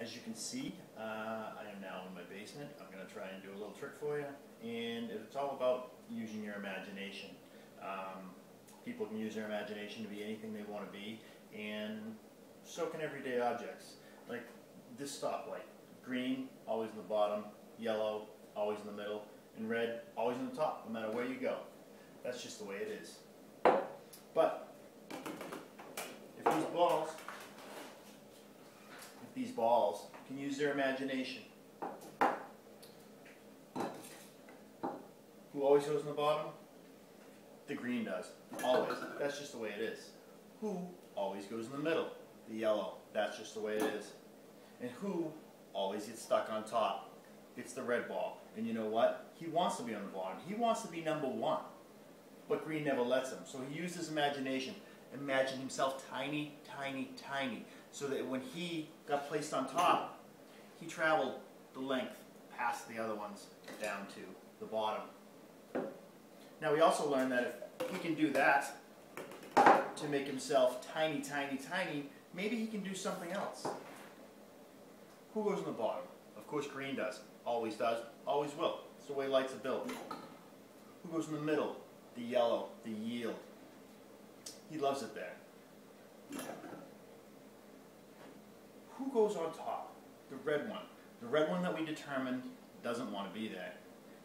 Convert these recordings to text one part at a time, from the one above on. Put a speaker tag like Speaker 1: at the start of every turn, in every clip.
Speaker 1: As you can see, I am now in my basement. I'm going to try and do a little trick for you, and it's all about using your imagination. People can use their imagination to be anything they want to be, and so can everyday objects. Like this stoplight. Green, always in the bottom, yellow, always in the middle, and red, always in the top, no matter where you go. That's just the way it is. But if these balls can use their imagination, who always goes in the bottom? The green does. Always. That's just the way it is. Who always goes in the middle? The yellow. That's just the way it is. And who always gets stuck on top? It's the red ball. And you know what? He wants to be on the bottom. He wants to be number one. But green never lets him. So he used his imagination. Imagine himself tiny, tiny, tiny. So that when he got placed on top, he traveled the length past the other ones down to the bottom. Now we also learned that if he can do that to make himself tiny, tiny, tiny, maybe he can do something else. Who goes in the bottom? Of course green does, always will. It's the way lights are built. Who goes in the middle? The yellow, the yield. He loves it there. Who goes on top? The red one. The red one that we determined doesn't want to be there.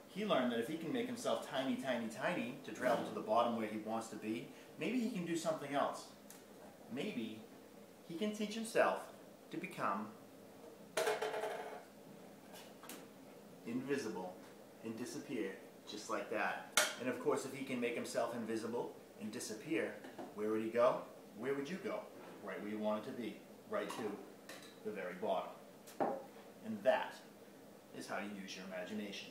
Speaker 1: He learned that if he can make himself tiny, tiny, tiny to travel to the bottom where he wants to be, maybe he can do something else. Maybe he can teach himself to become invisible and disappear just like that. And of course, if he can make himself invisible and disappear, where would he go? Where would you go? Right where you want it to be. Right to the very bottom. And that is how you use your imagination.